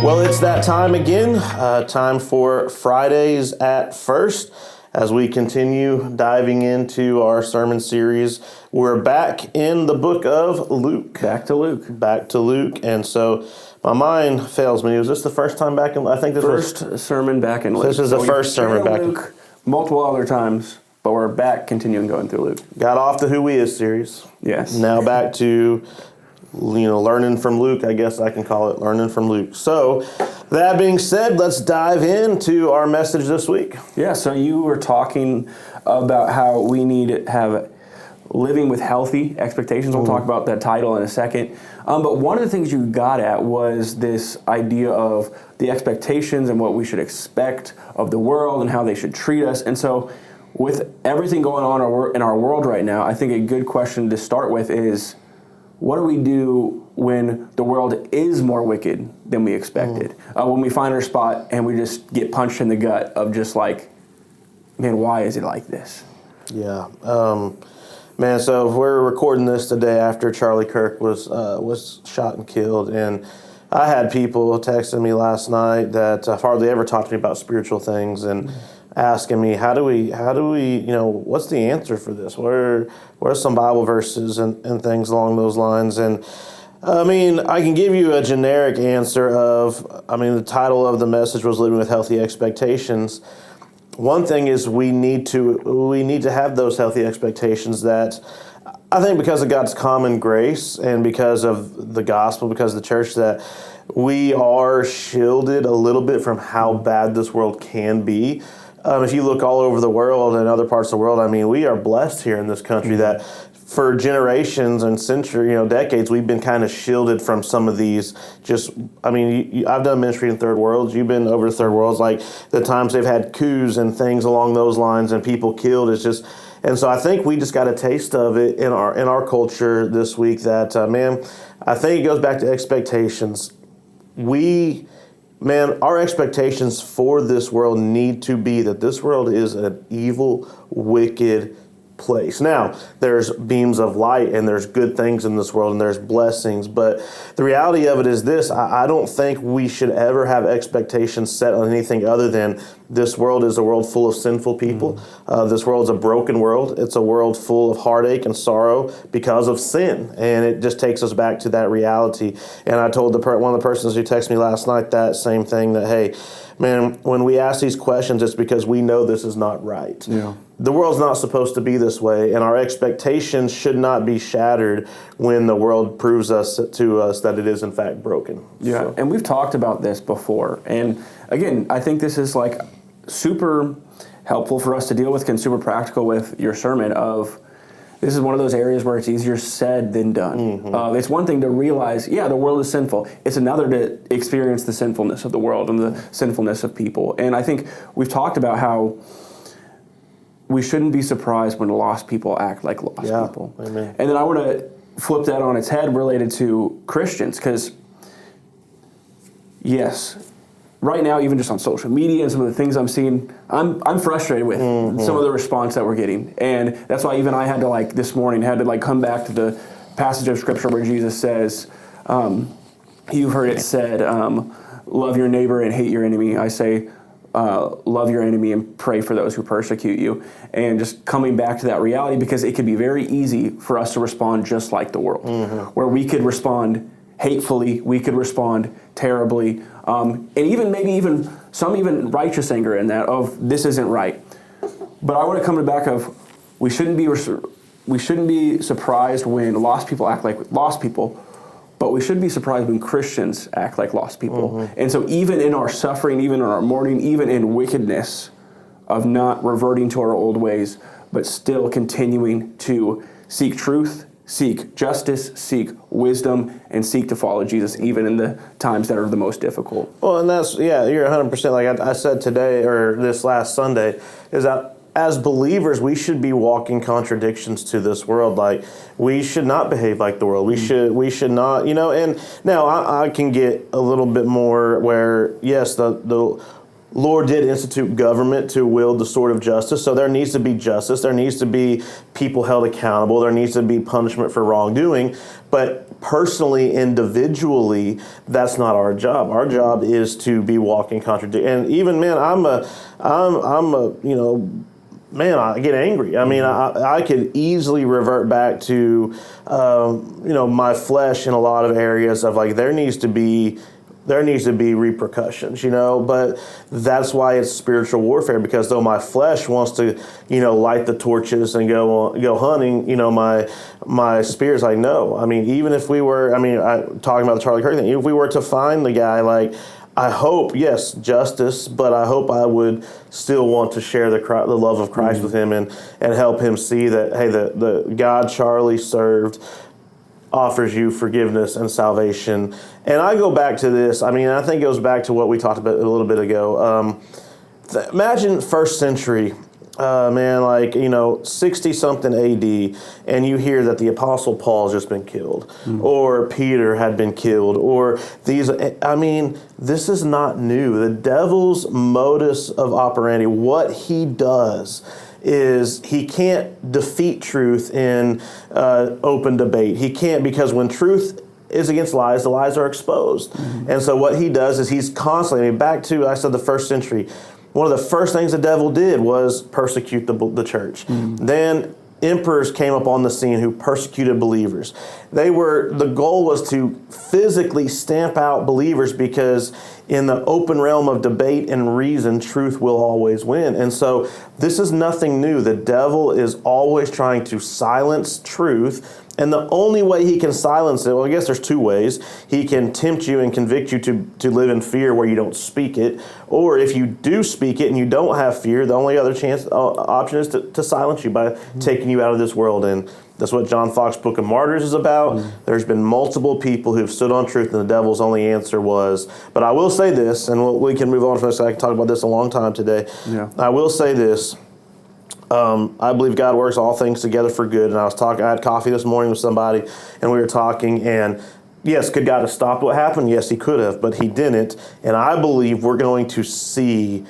Well, it's that time again, time for Fridays at First. As we continue diving into our sermon series, we're back in the book of Luke. Back to Luke. And so my mind fails me. Was this the first time back in, I think this first sermon back in Luke. This is the first sermon back in Luke multiple other times, but we're back continuing going through Luke. Got off the Who We Is series. Yes. Now back to, learning from Luke, I guess I can call it learning from Luke. So that being said, let's dive into our message this week. Yeah, so you were talking about how we need to have living with healthy expectations. We'll talk about that title in a second. But one of the things you got at was this idea of the expectations and what we should expect of the world and how they should treat us. And so with everything going on in our world right now, I think a good question to start with is, what do we do when the world is more wicked than we expected? When we find our spot and we just get punched in the gut of just like, man, why is it like this? Yeah. Man, so we're recording this the day after Charlie Kirk was shot and killed, and I had people texting me last night that hardly ever talk to me about spiritual things and asking me, how do we, what's the answer for this? What are some Bible verses and things along those lines? And I mean, I can give you a generic answer the title of the message was Living with Healthy Expectations. One thing is we need to have those healthy expectations that I think because of God's common grace and because of the gospel, because of the church, that we are shielded a little bit from how bad this world can be. If you look all over the world and other parts of the world, I mean, we are blessed here in this country that for generations and decades, we've been kind of shielded from some of these I've done ministry in third worlds. You've been over to third worlds, like the times they've had coups and things along those lines and people killed. And so I think we just got a taste of it in our culture this week that, I think it goes back to expectations. Our expectations for this world need to be that this world is an evil, wicked place. Now, there's beams of light and there's good things in this world and there's blessings, but the reality of it is this: I don't think we should ever have expectations set on anything other than this world is a world full of sinful people. This world is a broken world. It's a world full of heartache and sorrow because of sin, and it just takes us back to that reality. And I told one of the persons who texted me last night that same thing, that, hey, man, when we ask these questions, it's because we know this is not right. Yeah. The world's not supposed to be this way, and our expectations should not be shattered when the world proves to us that it is in fact broken. Yeah, so. And we've talked about this before. And again, I think this is like super helpful for us to deal with and super practical with your sermon of, this is one of those areas where it's easier said than done. It's one thing to realize, the world is sinful. It's another to experience the sinfulness of the world and the sinfulness of people. And I think we've talked about how we shouldn't be surprised when lost people act like lost people. Amen. And then I want to flip that on its head related to Christians, because yes, right now, even just on social media and some of the things I'm seeing, I'm frustrated with some of the response that we're getting. And that's why even I had to, this morning, come back to the passage of Scripture where Jesus says, you've heard it said, love your neighbor and hate your enemy. I say, love your enemy and pray for those who persecute you. And just coming back to that reality, because it could be very easy for us to respond just like the world, where we could respond hatefully, we could respond terribly, and even some righteous anger in that of this isn't right. But I want to come to the back of we shouldn't be surprised when lost people act like lost people, but we should be surprised when Christians act like lost people. And so even in our suffering, even in our mourning, even in wickedness of not reverting to our old ways, but still continuing to seek truth, seek justice, seek wisdom, and seek to follow Jesus even in the times that are the most difficult. Well, and you're 100%. Like I said today, or this last Sunday, is that as believers, we should be walking contradictions to this world. Like, we should not behave like the world. We should not, and now I can get a little bit more where, yes, the Lord did institute government to wield the sword of justice, so there needs to be justice. There needs to be people held accountable. There needs to be punishment for wrongdoing. But personally, individually, that's not our job. Our job is to be walking contradiction. And even, man, man, I get angry. I mean, I could easily revert back to, my flesh in a lot of areas of like, there needs to be repercussions, but that's why it's spiritual warfare, because though my flesh wants to, light the torches and go hunting, my spirit's like, no. I mean, even if we were, talking about the Charlie Kirk thing, if we were to find the guy, like, I hope, yes, justice, but I hope I would still want to share the love of Christ with him and help him see that, hey, the God Charlie served offers you forgiveness and salvation. And I go back to this. I think it goes back to what we talked about a little bit ago. Imagine first century, 60-something AD, and you hear that the Apostle Paul has just been killed, or Peter had been killed, or these. This is not new. The devil's modus of operandi, what he does, is he can't defeat truth in open debate. He can't, because when truth is against lies, the lies are exposed. And so what he does is he's constantly, back to, I said, the first century, one of the first things the devil did was persecute the church. Then emperors came up on the scene who persecuted believers. The goal was to physically stamp out believers, because in the open realm of debate and reason, truth will always win. And so this is nothing new. The devil is always trying to silence truth. And the only way he can silence it, well, I guess there's two ways. He can tempt you and convict you to live in fear where you don't speak it. Or if you do speak it and you don't have fear, the only other option is to silence you by taking you out of this world. And that's what John Fox's Book of Martyrs is about. There's been multiple people who've stood on truth, and the devil's only answer was, but I will say this, and we can move on from this. I can talk about this a long time today. Yeah. I will say this. I believe God works all things together for good. And I had coffee this morning with somebody, and we were talking, and yes, could God have stopped what happened? Yes, he could have, but he didn't. And I believe we're going to see,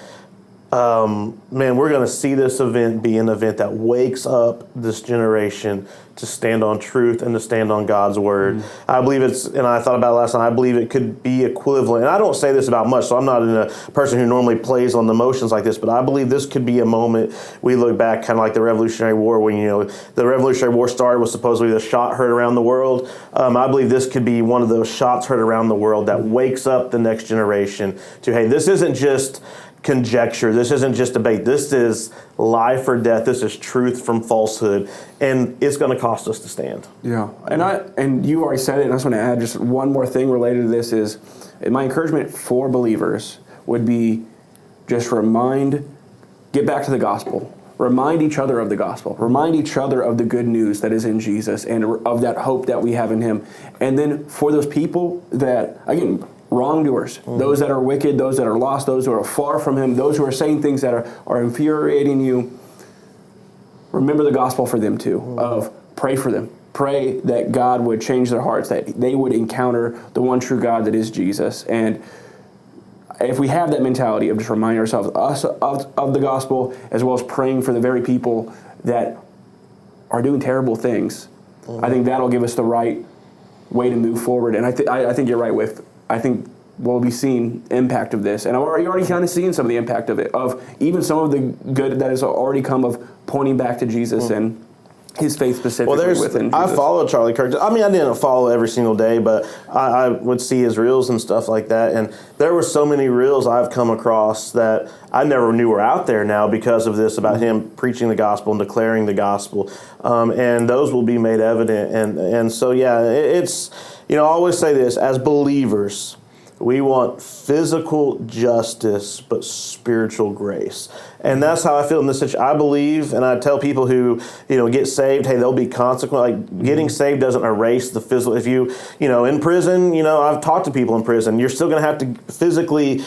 we're going to see this event be an event that wakes up this generation to stand on truth and to stand on God's word. I believe and I thought about it last night, I believe it could be equivalent. And I don't say this about much, so I'm not a person who normally plays on the emotions like this, but I believe this could be a moment we look back, kind of like the Revolutionary War, when, the Revolutionary War started was supposedly the shot heard around the world. I believe this could be one of those shots heard around the world that wakes up the next generation to, hey, this isn't just conjecture. This isn't just debate. This is life or death. This is truth from falsehood, and it's going to cost us to stand. Yeah, and you already said it, and I just want to add just one more thing related to this is my encouragement for believers would be just get back to the gospel. Remind each other of the gospel. Remind each other of the good news that is in Jesus and of that hope that we have in him. And then for those people that, again, wrongdoers, those that are wicked, those that are lost, those who are far from him, those who are saying things that are infuriating you, remember the gospel for them too, of pray for them. Pray that God would change their hearts, that they would encounter the one true God that is Jesus. And if we have that mentality of just reminding ourselves of the gospel, as well as praying for the very people that are doing terrible things, I think that'll give us the right way to move forward. And I think you're right I think we'll be seeing impact of this. And you're already kind of seeing some of the impact of it, of even some of the good that has already come of pointing back to Jesus and his faith specifically within Jesus. I followed Charlie Kirk. I didn't follow every single day, but I would see his reels and stuff like that. And there were so many reels I've come across that I never knew were out there now because of this, about him preaching the gospel and declaring the gospel. And those will be made evident. And so, yeah, it's, I always say this, as believers, we want physical justice, but spiritual grace. And that's how I feel in this situation. I believe, and I tell people who, get saved, hey, there'll be consequences. Like, getting saved doesn't erase the physical. If you, in prison, I've talked to people in prison, you're still going to have to physically,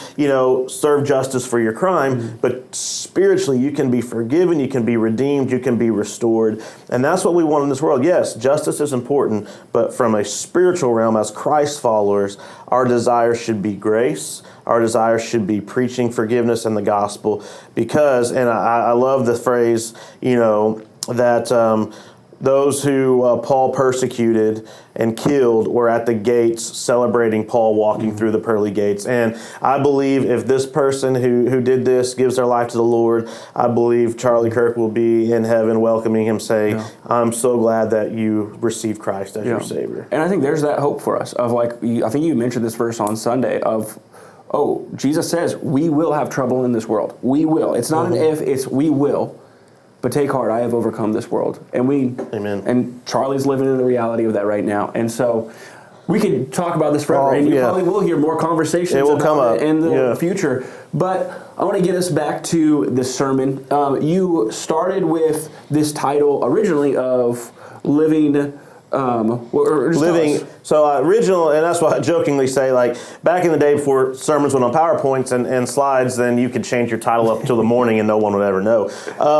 serve justice for your crime, but spiritually you can be forgiven, you can be redeemed, you can be restored. And that's what we want in this world. Yes, justice is important, but from a spiritual realm, as Christ followers, our desire should be grace. Our desire should be preaching forgiveness and the gospel, because, and I love the phrase, that those who Paul persecuted and killed were at the gates celebrating Paul walking through the pearly gates. And I believe if this person who did this gives their life to the Lord, I believe Charlie Kirk will be in heaven welcoming him, say, I'm so glad that you received Christ as your Savior. And I think there's that hope for us of, like, I think you mentioned this verse on Sunday of, Jesus says we will have trouble in this world. We will. It's not an if, it's we will. But take heart, I have overcome this world. And Amen. And Charlie's living in the reality of that right now. And so we could talk about this forever, and you probably will hear more conversations about it in the future. But I want to get us back to the sermon. You started with this title originally of Living... So original, and that's why I jokingly say, like, back in the day before sermons went on PowerPoints and slides, then you could change your title up till the morning and no one would ever know.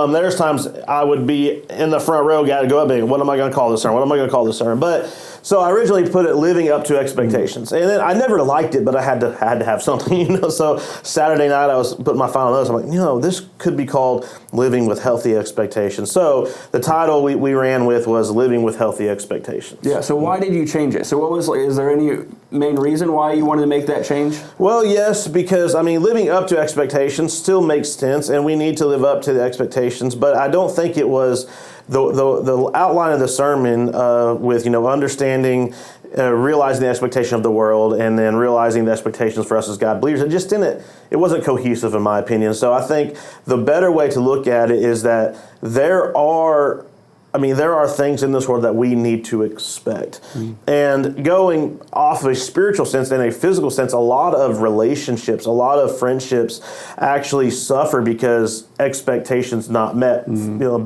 There's times I would be in the front row, got to go up and, what am I going to call this sermon? What am I going to call this sermon? But so I originally put it living up to expectations, and then I never liked it, but I had to have something, So Saturday night I was putting my final notes. I'm like, this could be called living with healthy expectations. So the title we ran with was living with healthy expectations. Yeah. So why did you change it? So is there any main reason why you wanted to make that change? Well, yes, because living up to expectations still makes sense, and we need to live up to the expectations. But I don't think it was the outline of the sermon with understanding, realizing the expectation of the world, and then realizing the expectations for us as God believers. It wasn't cohesive in my opinion. So I think the better way to look at it is that there are things in this world that we need to expect. And going off of a spiritual sense and a physical sense, a lot of relationships, a lot of friendships actually suffer because expectations not met,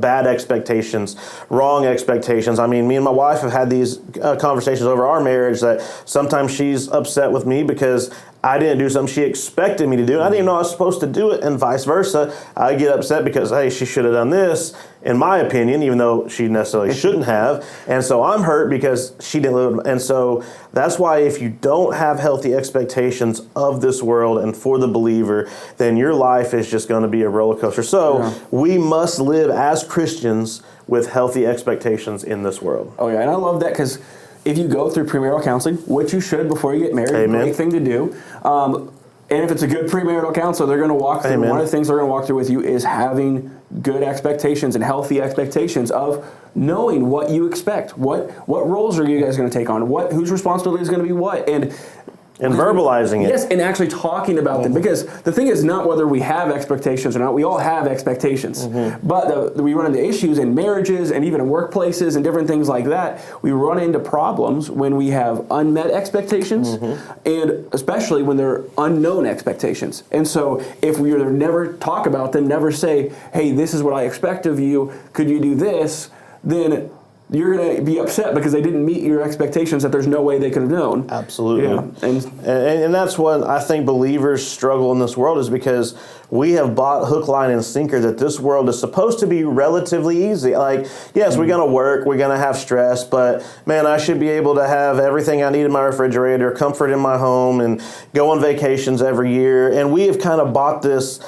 bad expectations, wrong expectations. Me and my wife have had these conversations over our marriage that sometimes she's upset with me because I didn't do something she expected me to do. I didn't even know I was supposed to do it, and vice versa. I get upset because, hey, she should have done this, in my opinion, even though she necessarily shouldn't have. And so I'm hurt because she didn't live. And so that's why if you don't have healthy expectations of this world and for the believer, then your life is just going to be a roller coaster. So we must live as Christians with healthy expectations in this world. Oh, yeah, and I love that because if you go through premarital counseling, which you should before you get married, Amen. Great thing to do. And if it's a good premarital counselor, they're going to walk through. Amen. One of the things they're going to walk through with you is having good expectations and healthy expectations of knowing what you expect. What roles are you guys going to take on? Whose responsibility is going to be what? And verbalizing it. Yes, and actually talking about them. Because the thing is not whether we have expectations or not. We all have expectations. But we run into issues in marriages and even in workplaces and different things like that. We run into problems when we have unmet expectations and especially when they're unknown expectations. And so if we never talk about them, never say, hey, this is what I expect of you, could you do this, then you're going to be upset because they didn't meet your expectations that there's no way they could have known. Absolutely. Yeah. And that's what I think believers struggle in this world, is because we have bought hook, line, and sinker that this world is supposed to be relatively easy. Like, yes, we're going to work, we're going to have stress, but man, I should be able to have everything I need in my refrigerator, comfort in my home, and go on vacations every year. And we have kind of bought this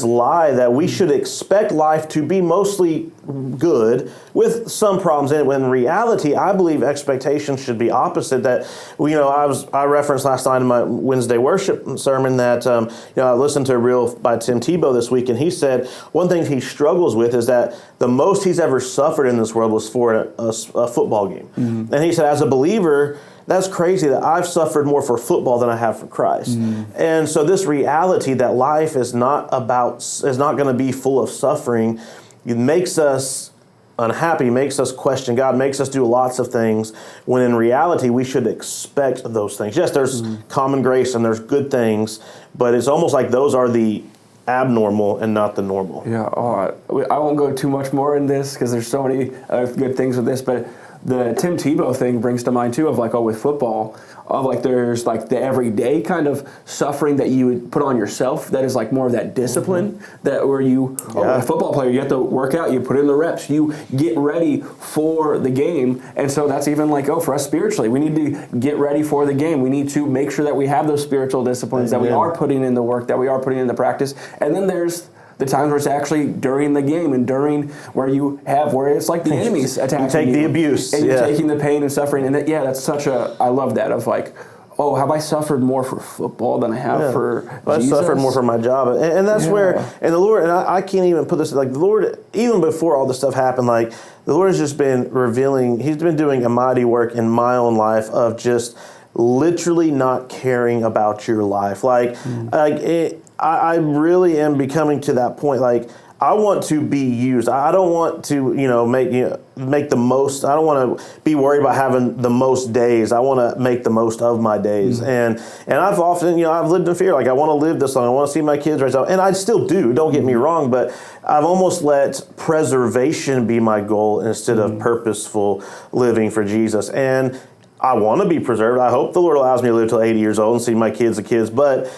lie that we should expect life to be mostly good with some problems in it, when in reality, I believe expectations should be opposite. That, I referenced last night in my Wednesday worship sermon that, I listened to a reel by Tim Tebow this week, and he said one thing he struggles with is that the most he's ever suffered in this world was for a football game. And he said, as a believer, that's crazy that I've suffered more for football than I have for Christ. And so this reality that life is not going to be full of suffering, it makes us unhappy, makes us question God, makes us do lots of things, when in reality we should expect those things. Yes, there's common grace and there's good things, but it's almost like those are the abnormal and not the normal. Yeah, I won't go too much more in this because there's so many good things with this, but the Tim Tebow thing brings to mind too, of like, with football, of like there's like the everyday kind of suffering that you would put on yourself that is like more of that discipline, that where you, a football player, you have to work out, you put in the reps, you get ready for the game. And so that's even like, for us spiritually, we need to get ready for the game. We need to make sure that we have those spiritual disciplines, that we are putting in the work, that we are putting in the practice. And then there's the times where it's actually during the game and during where it's like the enemy's attacking you. Take the abuse. And you're taking the pain and suffering. And that's such I love that, of like, have I suffered more for football than I have for Jesus? I suffered more for my job. And that's where, and the Lord, and I can't even put this, like the Lord, even before all this stuff happened, like the Lord has just been revealing, he's been doing a mighty work in my own life of just literally not caring about your life. I really am becoming to that point. Like, I want to be used. I don't want to, make the most. I don't want to be worried about having the most days. I want to make the most of my days. And I've often, I've lived in fear. Like, I want to live this long. I want to see my kids raised up. And I still do. Don't get me wrong. But I've almost let preservation be my goal instead of purposeful living for Jesus. And I want to be preserved. I hope the Lord allows me to live till 80 years old and see my kids as kids. But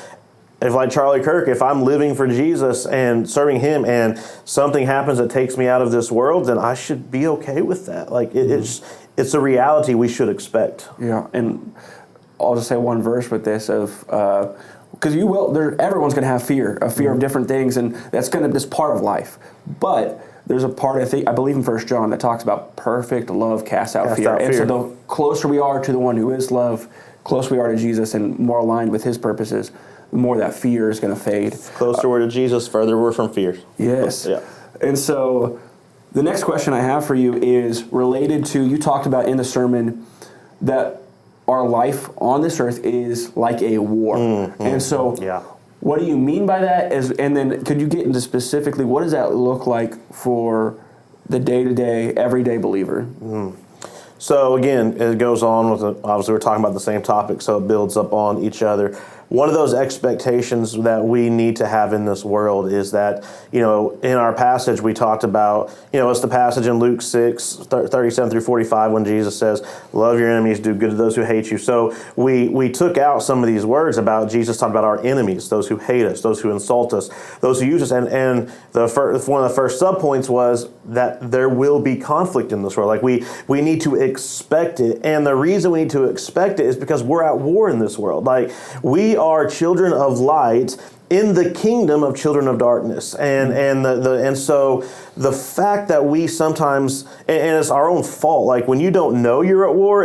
if, like Charlie Kirk, if I'm living for Jesus and serving him and something happens that takes me out of this world, then I should be okay with that. Like, it's a reality we should expect. Yeah, and I'll just say one verse with this of, because everyone's going to have fear of different things, and that's going to be part of life. But there's a part, I believe in 1 John, that talks about perfect love casts out fear. And so the closer we are to the one who is love, closer we are to Jesus and more aligned with his purposes, the more that fear is going to fade. Closer we're to Jesus, further we're from fear. Yes. Yeah. And so the next question I have for you is related to, you talked about in the sermon that our life on this earth is like a war. And so what do you mean by that? And then could you get into specifically, what does that look like for the day-to-day, everyday believer? So again, it goes on with, obviously we're talking about the same topic, so it builds up on each other. One of those expectations that we need to have in this world is that, in our passage we talked about, it's the passage in Luke 6, 37 through 45 when Jesus says, love your enemies, do good to those who hate you. So we took out some of these words about Jesus talking about our enemies, those who hate us, those who insult us, those who use us. And one of the first subpoints was that there will be conflict in this world. Like we need to expect it. And the reason we need to expect it is because we're at war in this world. Like, we are children of light in the kingdom of children of darkness, and so the fact that we sometimes, and it's our own fault, like when you don't know you're at war,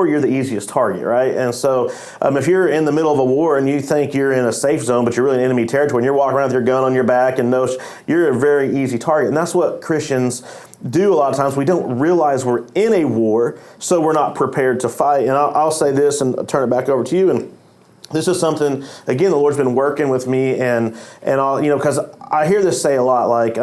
you're the easiest target, right? And so if you're in the middle of a war and you think you're in a safe zone, but you're really in enemy territory, and you're walking around with your gun on your back, and you're a very easy target. And that's what Christians do a lot of times. We don't realize we're in a war, so we're not prepared to fight. And I'll say this and turn it back over to you. And this is something, again, the Lord's been working with me, and all, because I hear this say a lot, like,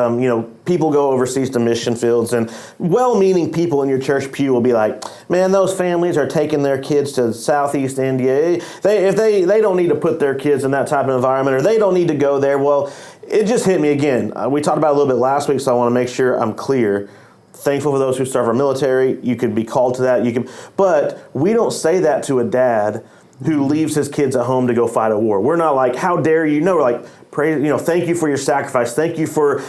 people go overseas to mission fields, and well-meaning people in your church pew will be like, man, those families are taking their kids to Southeast India. If they don't need to put their kids in that type of environment, or they don't need to go there. Well, it just hit me again. We talked about it a little bit last week, so I want to make sure I'm clear. Thankful for those who serve our military. You could be called to that. But we don't say that to a dad who leaves his kids at home to go fight a war. We're not like, how dare you? No, we're like, praise, thank you for your sacrifice. Thank you for,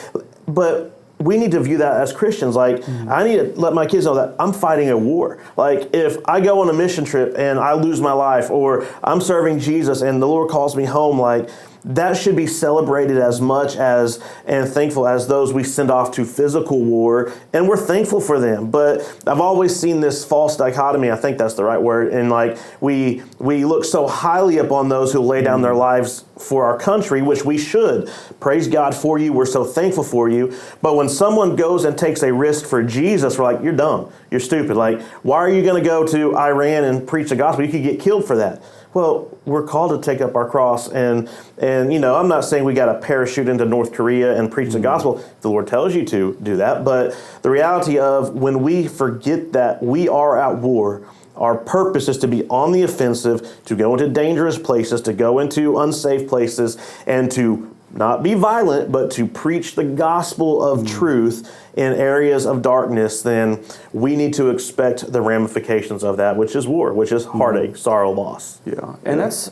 but we need to view that as Christians. Like, I need to let my kids know that I'm fighting a war. Like, if I go on a mission trip and I lose my life, or I'm serving Jesus and the Lord calls me home, like, that should be celebrated as much as and thankful as those we send off to physical war, and we're thankful for them. But I've always seen this false dichotomy, I think that's the right word, and like we look so highly upon those who lay down their lives for our country, which we should. Praise God for you, we're so thankful for you. But when someone goes and takes a risk for Jesus, we're like, you're dumb, you're stupid. Like, why are you going to go to Iran and preach the gospel? You could get killed for that. Well, we're called to take up our cross, and I'm not saying we got to parachute into North Korea and preach the gospel. If the Lord tells you to do that, but the reality of when we forget that we are at war, our purpose is to be on the offensive, to go into dangerous places, to go into unsafe places, and to not be violent, but to preach the gospel of truth in areas of darkness, then we need to expect the ramifications of that, which is war, which is heartache, sorrow, loss. Yeah, and that's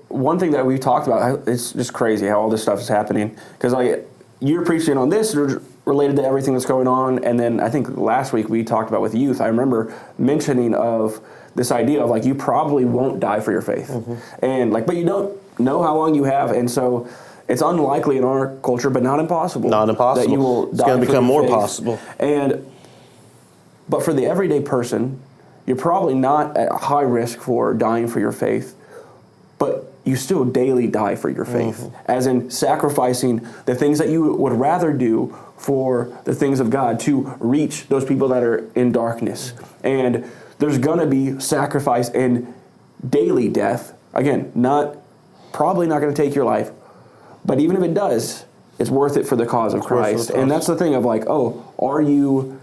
one thing that we talked about. It's just crazy how all this stuff is happening, because like you're preaching on this related to everything that's going on, and then I think last week we talked about with youth. I remember mentioning of this idea of like you probably won't die for your faith, and like, but you don't know how long you have, and so it's unlikely in our culture, but not impossible. Not impossible. That you will it's die going to for become your more faith. possible. But for the everyday person, you're probably not at high risk for dying for your faith, but you still daily die for your faith, as in sacrificing the things that you would rather do for the things of God to reach those people that are in darkness. And there's going to be sacrifice and daily death. Again, probably not going to take your life, but even if it does, it's worth it for the cause of Christ. And that's the thing of like, are you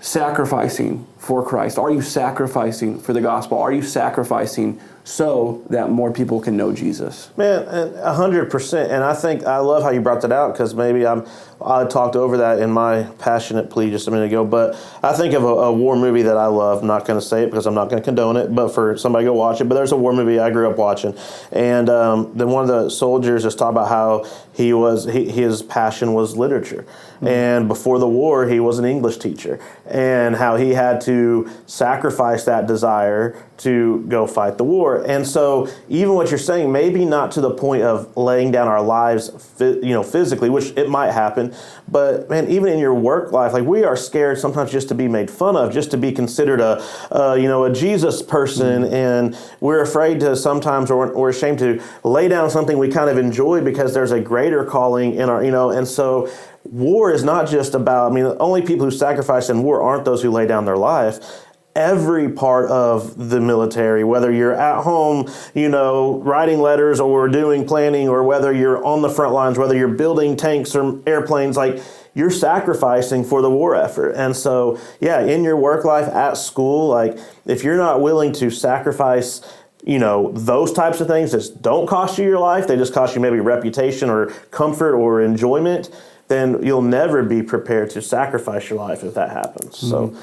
sacrificing for Christ? Are you sacrificing for the gospel? Are you sacrificing so that more people can know Jesus? Man, 100%. And I love how you brought that out, because maybe I talked over that in my passionate plea just a minute ago. But I think of a war movie that I love. I'm not going to say it because I'm not going to condone it, but for somebody to go watch it. But there's a war movie I grew up watching, and then one of the soldiers just talked about how his passion was literature, and before the war he was an English teacher, and how he had to sacrifice that desire to go fight the war. And so even what you're saying, maybe not to the point of laying down our lives, physically, which it might happen, but man, even in your work life, like we are scared sometimes just to be made fun of, just to be considered a Jesus person, and we're afraid to sometimes, or we're ashamed to lay down something we kind of enjoy because there's a greater calling in our, and so war is not just about, the only people who sacrifice in war aren't those who lay down their life. Every part of the military, whether you're at home, writing letters or doing planning, or whether you're on the front lines, whether you're building tanks or airplanes, like you're sacrificing for the war effort. And so, in your work life, at school, like if you're not willing to sacrifice, those types of things that don't cost you your life, they just cost you maybe reputation or comfort or enjoyment, then you'll never be prepared to sacrifice your life if that happens. So,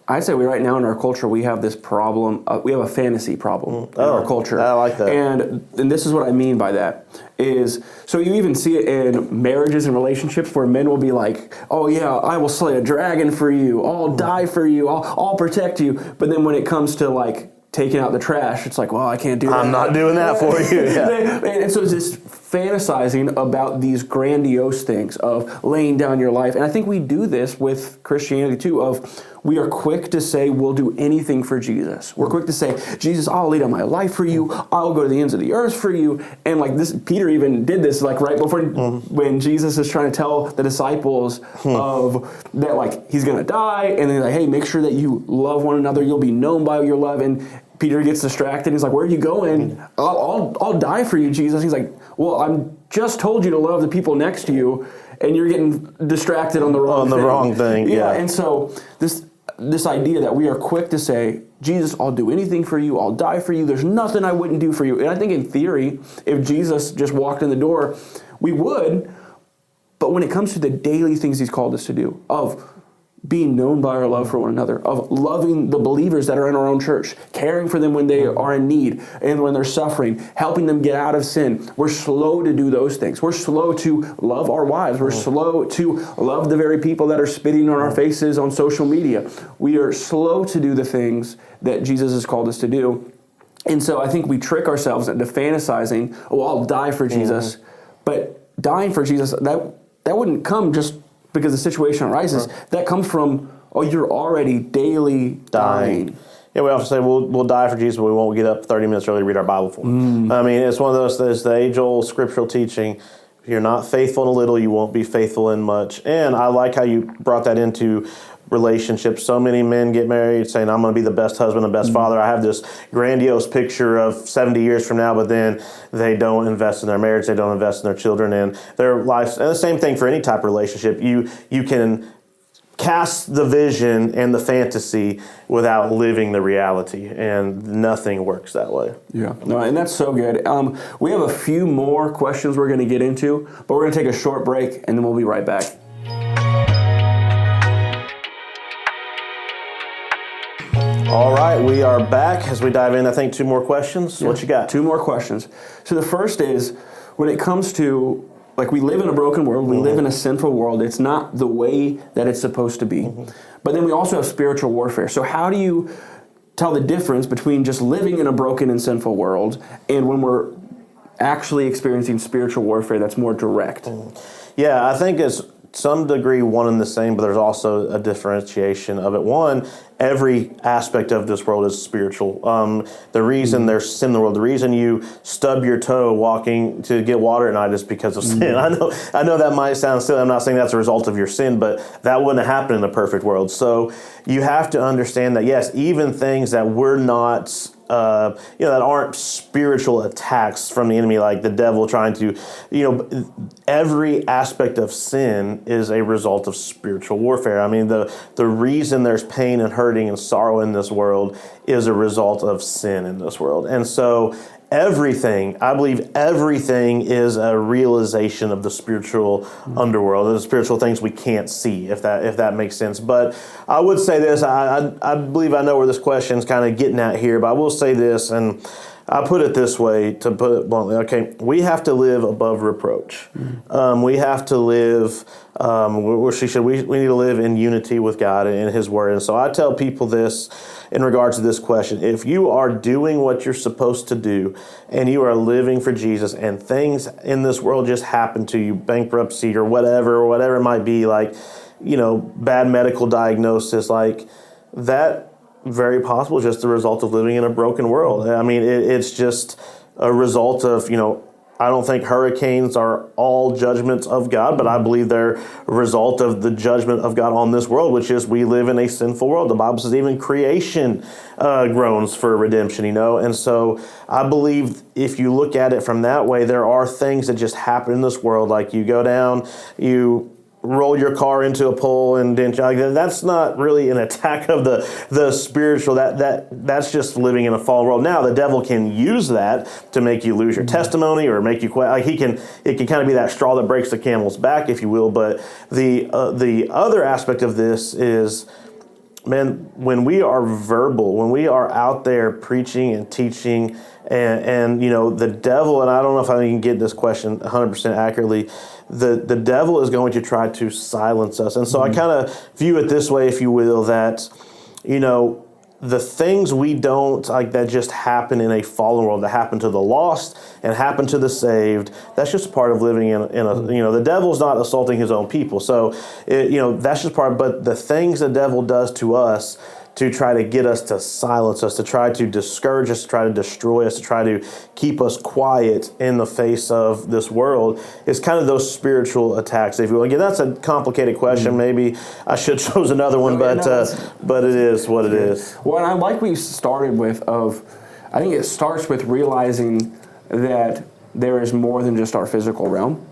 I'd say right now in our culture, we have this problem. We have a fantasy problem in our culture. I like that. And this is what I mean by that is, so you even see it in marriages and relationships where men will be like, oh yeah, I will slay a dragon for you. I'll die for you. I'll protect you. But then when it comes to like taking out the trash, it's like, well, I can't do that. I'm not doing that for you. And so it's just fantasizing about these grandiose things of laying down your life. And I think we do this with Christianity too, of we are quick to say we'll do anything for Jesus. We're quick to say, Jesus, I'll lay down my life for you. I'll go to the ends of the earth for you. And like this, Peter even did this like right before when Jesus is trying to tell the disciples of that, like he's going to die. And then like, hey, make sure that you love one another. You'll be known by your love. And Peter gets distracted. He's like, where are you going? I'll die for you, Jesus. He's like, well, I'm just told you to love the people next to you, and you're getting distracted on the wrong thing. Yeah. And so this idea that we are quick to say, Jesus, I'll do anything for you. I'll die for you. There's nothing I wouldn't do for you. And I think in theory, if Jesus just walked in the door, we would. But when it comes to the daily things he's called us to do, of being known by our love for one another, of loving the believers that are in our own church, caring for them when they are in need and when they're suffering, helping them get out of sin. We're slow to do those things. We're slow to love our wives. We're slow to love the very people that are spitting on our faces on social media. We are slow to do the things that Jesus has called us to do. And so I think we trick ourselves into fantasizing, I'll die for Jesus. But dying for Jesus, that wouldn't come just because the situation arises. That comes from, you're already daily dying. Yeah, we often say we'll die for Jesus, but we won't get up 30 minutes early to read our Bible for him. It's one of those, there's the age-old scriptural teaching. If you're not faithful in a little, you won't be faithful in much. And I like how you brought that into relationships. So many men get married saying, I'm going to be the best husband and best father. I have this grandiose picture of 70 years from now, but then they don't invest in their marriage. They don't invest in their children and their lives. And the same thing for any type of relationship. You can cast the vision and the fantasy without living the reality, and nothing works that way. Yeah, no, and that's so good. We have a few more questions we're going to get into, but we're going to take a short break, and then we'll be right back. All right, we are back as we dive in. I think 2 more questions. Yeah. What you got? 2 more questions. So the first is, when it comes to, like, we live in a broken world, we live in a sinful world, it's not the way that it's supposed to be. But then we also have spiritual warfare. So how do you tell the difference between just living in a broken and sinful world and when we're actually experiencing spiritual warfare that's more direct? Yeah, I think it's some degree one and the same, but there's also a differentiation of it. One, every aspect of this world is spiritual. The reason there's sin in the world, the reason you stub your toe walking to get water at night is because of sin. I know that might sound silly. I'm not saying that's a result of your sin, but that wouldn't happen in a perfect world. So you have to understand that, yes, even things that we're not that aren't spiritual attacks from the enemy, like the devil trying to, every aspect of sin is a result of spiritual warfare. I mean, the reason there's pain and hurting and sorrow in this world is a result of sin in this world. And so I believe everything is a realization of the spiritual underworld, the spiritual things we can't see, if that makes sense. But I would say this, I believe I know where this question's kind of getting at here, but I will say this, and I put it this way, to put it bluntly. Okay, we have to live above reproach. We have to live, we need to live in unity with God and His Word. And so I tell people this in regards to this question. If you are doing what you're supposed to do and you are living for Jesus and things in this world just happen to you, bankruptcy or whatever it might be, like, bad medical diagnosis, like that, very possible just the result of living in a broken world. I mean, it's just a result of, I don't think hurricanes are all judgments of God, but I believe they're a result of the judgment of God on this world, which is we live in a sinful world. The Bible says even creation groans for redemption, And so I believe if you look at it from that way, there are things that just happen in this world. Like you go down, you roll your car into a pole and dent. That's not really an attack of the spiritual. That's just living in a fallen world. Now the devil can use that to make you lose your testimony or make you quit. Like it can kind of be that straw that breaks the camel's back, if you will. But the other aspect of this is, man, when we are verbal, when we are out there preaching and teaching, and the devil, and I don't know if I can get this question 100% accurately, the devil is going to try to silence us. And so I kind of view it this way, if you will, that, the things we don't, like, that just happen in a fallen world, that happen to the lost and happen to the saved, that's just part of living in a, the devil's not assaulting his own people. So, that's just part, but the things the devil does to us to try to get us to silence us, to try to discourage us, to try to destroy us, to try to keep us quiet in the face of this world, is kind of those spiritual attacks, if you will. Again, that's a complicated question. Maybe I should choose another one, but it is what it is. Well, and I like what you started with I think it starts with realizing that there is more than just our physical realm.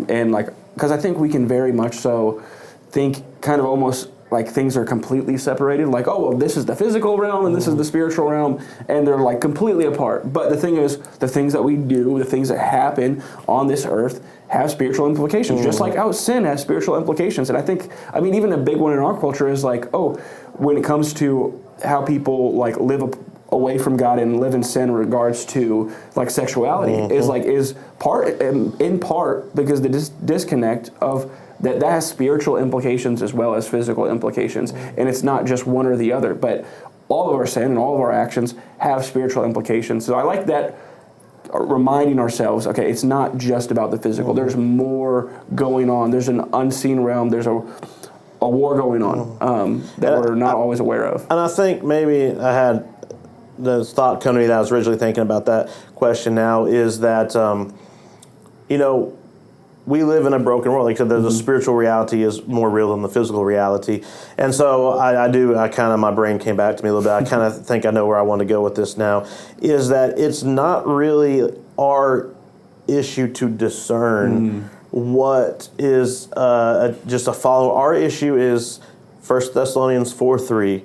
And because I think we can very much so think kind of almost like things are completely separated, like, oh, well, this is the physical realm and this is the spiritual realm, and they're like completely apart. But the thing is, the things that we do, the things that happen on this earth have spiritual implications, just like how sin has spiritual implications. And I think, even a big one in our culture is like, when it comes to how people like live away from God and live in sin in regards to like sexuality, is in part because the disconnect of that has spiritual implications as well as physical implications. And it's not just one or the other, but all of our sin and all of our actions have spiritual implications. So I like that, reminding ourselves, okay, it's not just about the physical. There's more going on. There's an unseen realm. There's a war going on that we're not always aware of. And I think maybe I had the thought come to me that I was originally thinking about that question now, is that, we live in a broken world. Like, so the spiritual reality is more real than the physical reality. And so my brain came back to me a little bit. I kind of think I know where I want to go with this now, is that it's not really our issue to discern what is just a follow. Our issue is 1 Thessalonians 4:3,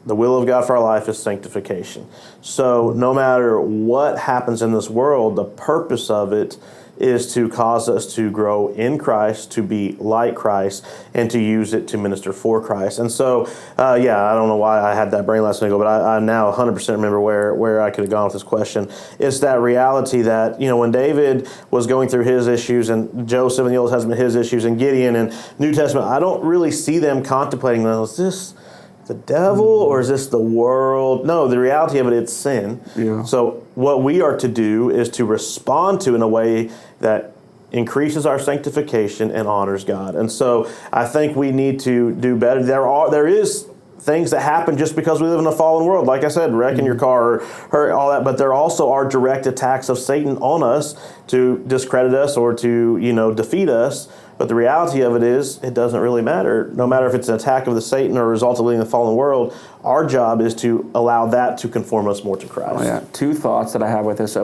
the will of God for our life is sanctification. So no matter what happens in this world, the purpose of it is to cause us to grow in Christ, to be like Christ, and to use it to minister for Christ. And so, I don't know why I had that brain last minute ago, but I now 100% remember where I could have gone with this question. It's that reality that, when David was going through his issues, and Joseph in the Old Testament, his issues, and Gideon in New Testament, I don't really see them contemplating, is this the devil or is this the world? No, the reality of it, it's sin. Yeah. So what we are to do is to respond to in a way that increases our sanctification and honors God. And so I think we need to do better. There is things that happen just because we live in a fallen world. Like I said, wrecking your car or all that. But there also are direct attacks of Satan on us to discredit us or to, defeat us. But the reality of it is, it doesn't really matter. No matter if it's an attack of the Satan or a result of living in the fallen world, our job is to allow that to conform us more to Christ. Oh, yeah. Two thoughts that I have with this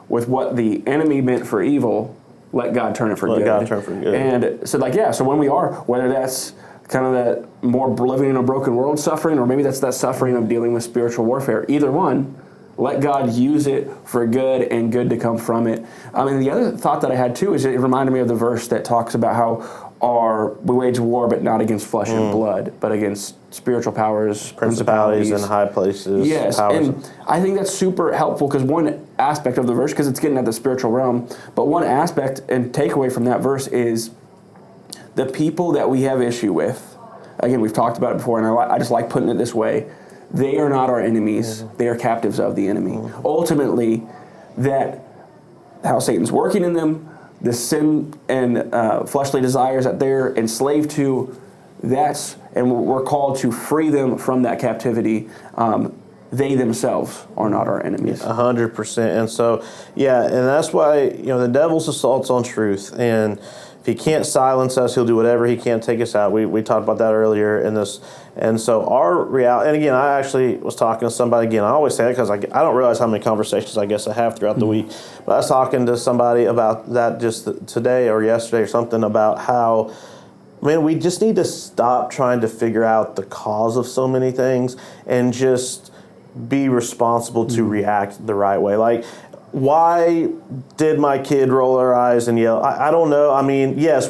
with what the enemy meant for evil, let God turn it for good. Let God turn it for good. And so when we are, whether that's kind of that more living in a broken world suffering, or maybe that's that suffering of dealing with spiritual warfare, either one, let God use it for good and good to come from it. The other thought that I had too is it reminded me of the verse that talks about how we wage war, but not against flesh and blood, but against spiritual powers, principalities in high places. Yes, powers. and I think that's super helpful because one aspect of the verse, because it's getting at the spiritual realm, but one aspect and takeaway from that verse is the people that we have issue with. Again, we've talked about it before, and I just like putting it this way. They are not our enemies. They are captives of the enemy. Ultimately, that how Satan's working in them, the sin and fleshly desires that they're enslaved to, and we're called to free them from that captivity. They themselves are not our enemies. 100%. And so, and that's why, the devil's assaults on truth. And if he can't silence us, he'll do whatever he can to take us out. We talked about that earlier in this. And so our reality, and again, I actually was talking to somebody, again, I always say that because I don't realize how many conversations I guess I have throughout the week. But I was talking to somebody about that just today or yesterday or something about how, we just need to stop trying to figure out the cause of so many things and just be responsible to react the right way. Like, why did my kid roll her eyes and yell? I don't know. Yes,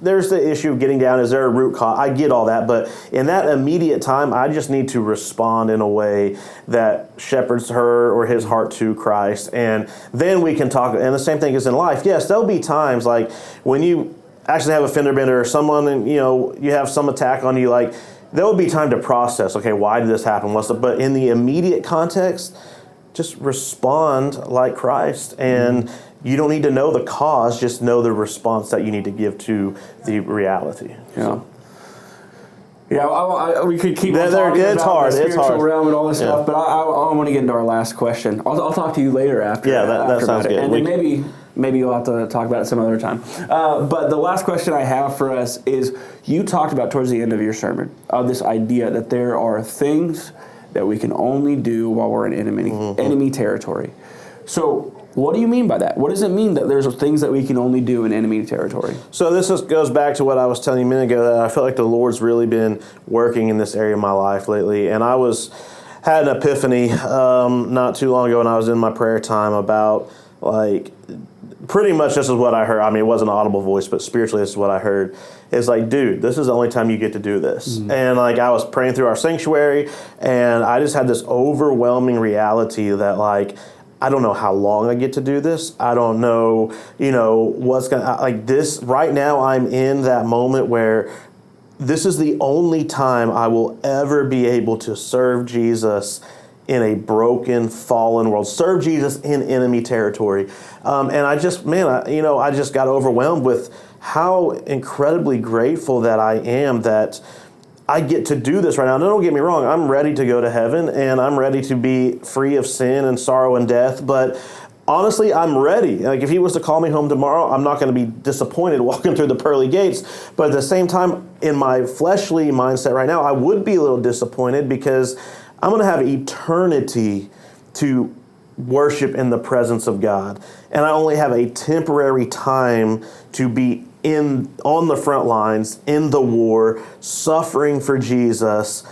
there's the issue of getting down. Is there a root cause? I get all that. But in that immediate time, I just need to respond in a way that shepherds her or his heart to Christ. And then we can talk. And the same thing is in life. Yes, there'll be times like when you actually have a fender bender or someone and, you have some attack on you, like there will be time to process, okay, why did this happen? But in the immediate context, just respond like Christ, and you don't need to know the cause, just know the response that you need to give to the reality. Yeah. We could keep on talking about the spiritual realm and all this stuff, but I want to get into our last question. I'll talk to you later after. Yeah, that sounds good. And then maybe you'll have to talk about it some other time. But the last question I have for us is, you talked about towards the end of your sermon of this idea that there are things that we can only do while we're in enemy territory. So what do you mean by that? What does it mean that there's things that we can only do in enemy territory? So this goes back to what I was telling you a minute ago, that I feel like the Lord's really been working in this area of my life lately. And I had an epiphany not too long ago when I was in my prayer time about, like, pretty much this is what I heard. It wasn't an audible voice, but spiritually this is what I heard. It's like, dude, this is the only time you get to do this. And I was praying through our sanctuary, and I just had this overwhelming reality that, like, I don't know how long I get to do this. I don't know, what's going to, like this, right now I'm in that moment where this is the only time I will ever be able to serve Jesus in a broken, fallen world. Serve Jesus in enemy territory. And I just got overwhelmed with how incredibly grateful that I am that I get to do this right now. Now, don't get me wrong. I'm ready to go to heaven, and I'm ready to be free of sin and sorrow and death. But honestly, I'm ready. Like, if he was to call me home tomorrow, I'm not going to be disappointed walking through the pearly gates. But at the same time, in my fleshly mindset right now, I would be a little disappointed because I'm going to have eternity to worship in the presence of God, and I only have a temporary time to be on the front lines, in the war, suffering for Jesus.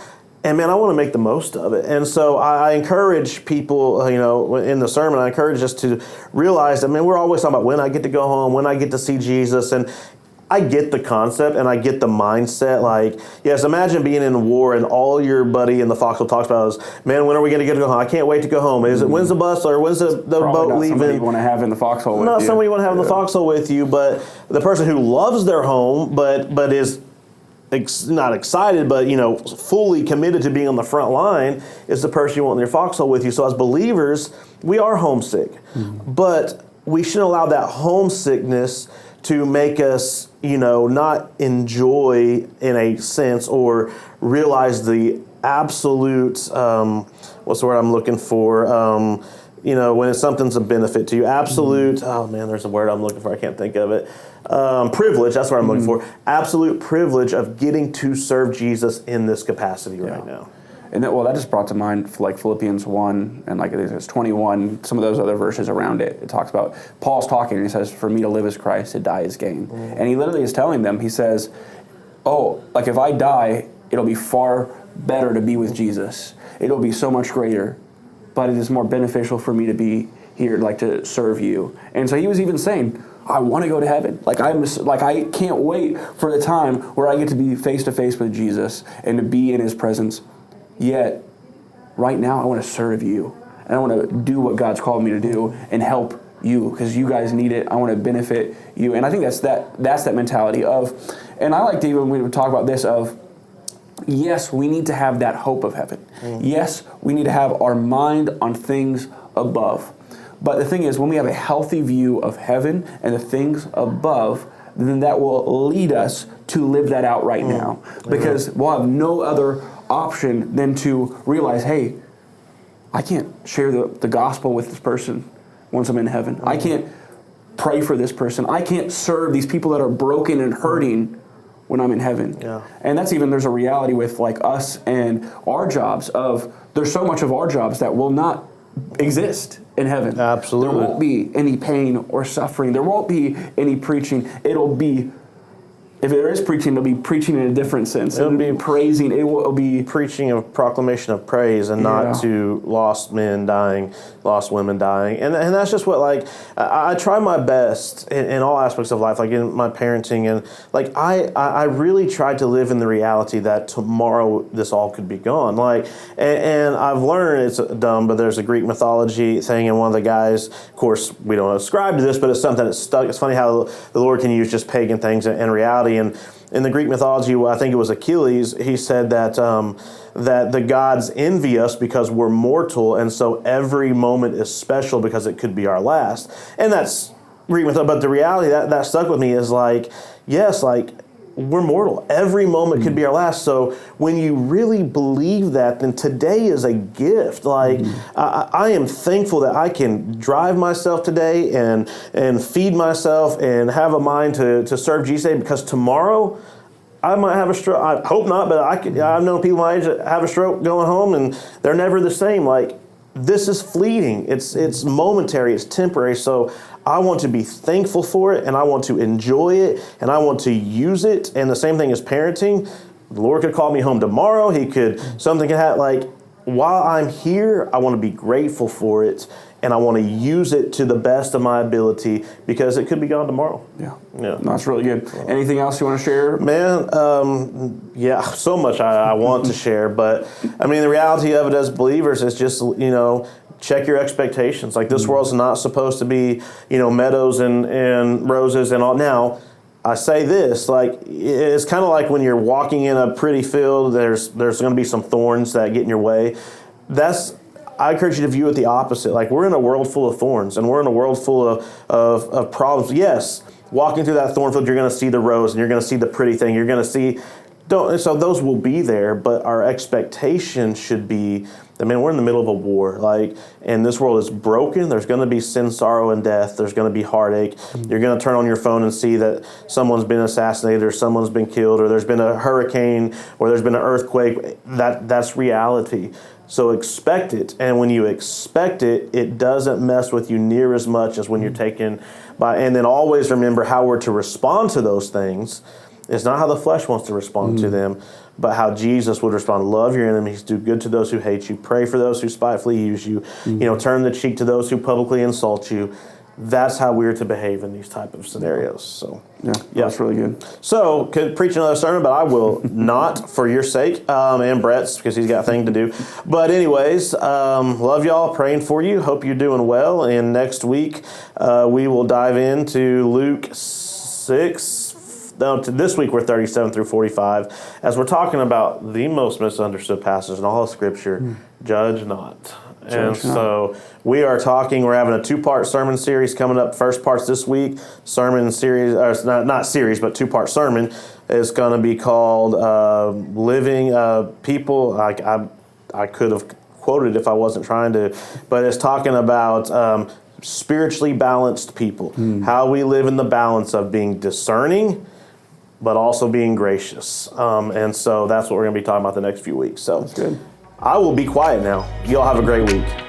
And man, I want to make the most of it. And so I encourage people, in the sermon, I encourage us to realize that, man, we're always talking about when I get to go home, when I get to see Jesus. And I get the concept and I get the mindset. Like, yes, imagine being in war and all your buddy in the foxhole talks about is, man, when are we going to get to go home? I can't wait to go home. Is it when's the bus or when's the boat not leaving? Somebody you want to have in the foxhole with you. Not somebody you want to have in the foxhole with you, but the person who loves their home, but is not excited, but fully committed to being on the front line is the person you want in your foxhole with you. So as believers, we are homesick, but we shouldn't allow that homesickness to make us, not enjoy in a sense or realize the absolute, what's the word I'm looking for? When something's a benefit to you, absolute, oh man, there's a word I'm looking for. I can't think of it. Privilege, that's what I'm looking for. Absolute privilege of getting to serve Jesus in this capacity right now. And that just brought to mind like Philippians 1 and like it's 21, some of those other verses around it. It talks about, Paul's talking and he says, for me to live is Christ, to die is gain. And he literally is telling them, he says, if I die, it'll be far better to be with Jesus. It'll be so much greater, but it is more beneficial for me to be here, like to serve you. And so he was even saying, I want to go to heaven. I can't wait for the time where I get to be face to face with Jesus and to be in his presence. Yet, right now, I want to serve you. And I want to do what God's called me to do and help you because you guys need it. I want to benefit you. And I think that's that mentality of, and I like to even, when we talk about this of, yes, we need to have that hope of heaven. Yes, we need to have our mind on things above. But the thing is, when we have a healthy view of heaven and the things above, then that will lead us to live that out right now. Because we'll have no other option than to realize, hey, I can't share the gospel with this person once I'm in heaven. I can't pray for this person. I can't serve these people that are broken and hurting when I'm in heaven. And that's even, there's a reality with like us and our jobs of, there's so much of our jobs that will not exist in heaven. Absolutely. There won't be any pain or suffering. There won't be any preaching. It'll be, if there is preaching, it'll be preaching in a different sense. It'll be praising. It will be preaching a proclamation of praise and not to lost men dying, lost women dying. And that's just what, like, I try my best in all aspects of life, like in my parenting. And, like, I really try to live in the reality that tomorrow this all could be gone. Like, and I've learned, it's dumb, but there's a Greek mythology thing, and one of the guys, of course, we don't ascribe to this, but it's something that's stuck. It's funny how the Lord can use just pagan things in reality. And in the Greek mythology, I think it was Achilles, he said that that the gods envy us because we're mortal, and so every moment is special because it could be our last. And that's Greek mythology, but the reality that stuck with me is like, yes, like, we're mortal. Every moment could be our last. So when you really believe that, then today is a gift. Like, I am thankful that I can drive myself today and feed myself and have a mind to serve Jesus, because tomorrow I might have a stroke. I hope not, but I've known people my age that have a stroke going home and they're never the same. Like, this is fleeting. It's momentary. It's temporary. So I want to be thankful for it, and I want to enjoy it, and I want to use it. And the same thing as parenting. The Lord could call me home tomorrow. Something could happen. Like, while I'm here, I want to be grateful for it, and I want to use it to the best of my ability, because it could be gone tomorrow. Yeah. No, that's really good. Anything else you want to share? Man, so much I want to share, but I mean, the reality of it as believers is just, check your expectations. Like, this world's not supposed to be, meadows and roses and all. Now, I say this, like, it's kind of like when you're walking in a pretty field, there's going to be some thorns that get in your way. I encourage you to view it the opposite. Like, we're in a world full of thorns, and we're in a world full of problems. Yes, walking through that thorn field, you're going to see the rose, and you're going to see the pretty thing. You're going to see, so those will be there, but our expectation should be, I mean, we're in the middle of a war, like, and this world is broken. There's going to be sin, sorrow, and death. There's going to be heartache. You're going to turn on your phone and see that someone's been assassinated, or someone's been killed, or there's been a hurricane, or there's been an earthquake. That's reality. So expect it. And when you expect it, it doesn't mess with you near as much as when you're taken by. And then always remember how we're to respond to those things. It's not how the flesh wants to respond to them, but how Jesus would respond. Love your enemies, do good to those who hate you, pray for those who spitefully use you, turn the cheek to those who publicly insult you. That's how we're to behave in these type of scenarios. So yeah, that's really good. So could preach another sermon, but I will not for your sake and Brett's, because he's got a thing to do. But anyways, love y'all, praying for you. Hope you're doing well. And next week we will dive into Luke 6. No, this week we're 37 through 45, as we're talking about the most misunderstood passage in all of Scripture, judge not. So we're having a 2-part sermon series coming up. First part's this week. Sermon series, or not series, but 2-part sermon is going to be called Living People. I could have quoted if I wasn't trying to, but it's talking about spiritually balanced people, how we live in the balance of being discerning, but also being gracious. And so that's what we're going to be talking about the next few weeks. So that's good. I will be quiet now. Y'all have a great week.